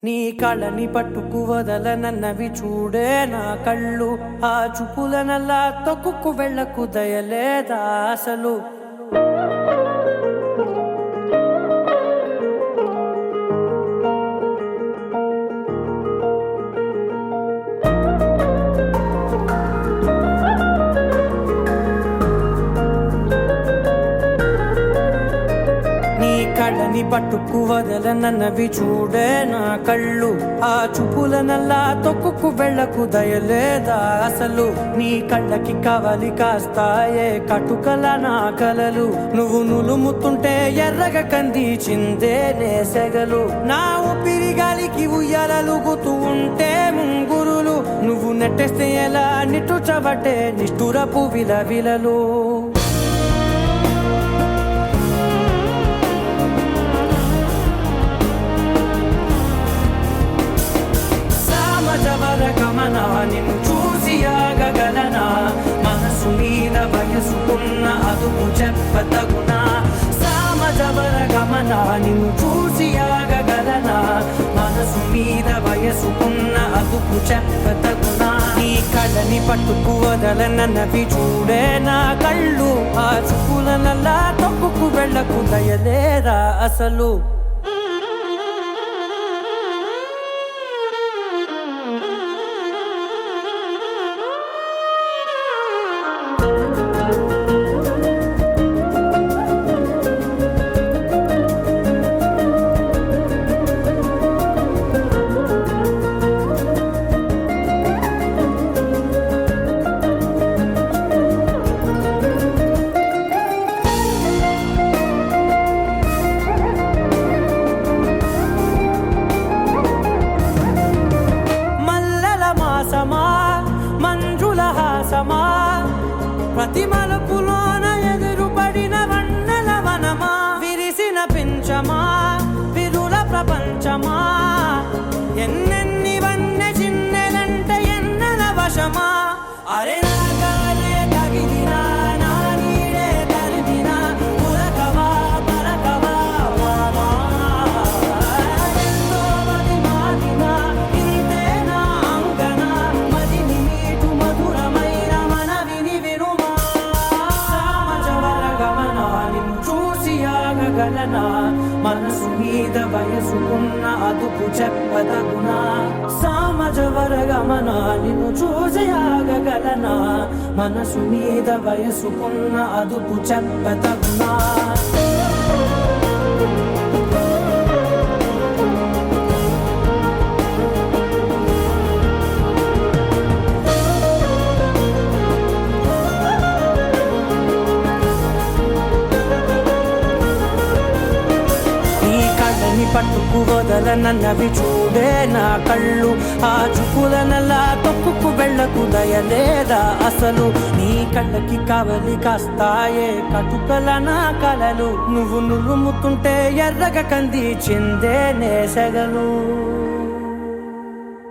నీ కళ్ళని పట్టుకు వదలనన్నవి చూడే నా కళ్ళు, ఆ చూపులనల్లా తొక్కుకు వెళ్ళకు దయలేదా అసలు. కళ్ళని పట్టుకు వదలనన్నవి చూడే నా కళ్ళు, ఆ చూపులనల్లా తొక్కుకు వెళ్ళకు దయలేదా అసలు. నీ కళ్ళకి కవలి కాస్తాయే కటుకల నా కలలు, నువ్వు నులుముతుంటే ఎర్రగ కందిచిందే నేసెగలు. నా ఊపిరి గాలికి ఉయ్యాలలుగుతూ ఉంటే ముంగురులు, నువ్వు నెట్టేస్తే ఎలా నిట్టుచబట్టే నిష్ఠురపు విలవిలలు. గమనా నిన్ను చూసి ఆగగలనా, మనసు మీద వయసుకున్న అదుపు చెప్పతగునా. సామజవర గమనా నిన్ను చూసి ఆగగలనా, మనసు మీద వయసుకున్న అదుపు చెప్పతగునా. నీ కళ్ళని పట్టుకు వదలనన్నవి చూడే నా కళ్ళు, ఆ చూపులనల్లా తొక్కుకు వెళ్ళకు దయలేరా అసలు. మంజుల హాసమా ప్రతి మలుపులోన ఎదురుపడిన వన్నెల వనమా, విరిసిన పించమా విరుల ప్రపంచమా, ఎన్నెన్ని వన్నె చిన్నెలంటే ఎన్నెల వశమా. అరే నాగాలే తగిలినా నా నీడే తరిమినా, పులకవా పలకవా వామా, ఎంతో మది మాటినా ఇంతే నా అంగన, మదిని మీటు మధురమైన మనవిని వినుమా. సామజవర గమనా నిన్ను చూసి ఆగగలనా, మనసు మీద వయసుకున్న అదుపు చెప్పదగునా. సామజవర గమనా నిన్ను చూసి ఆగగలనా, మనసు మీద వయసుకున్న అదుపు చెప్పదగునా. పట్టుకు వదలనన్నవి చూడే నా కళ్ళు, ఆ చూపులనల్లా తొక్కుకు వెళ్ళకు దయలేదా అసలు. నీ కళ్ళకి కవలి కాస్తాయే కటుకల నా కలలు, నువ్వు నులుముతుంటే ఎర్రగ కందిచిందే నేసెగలు.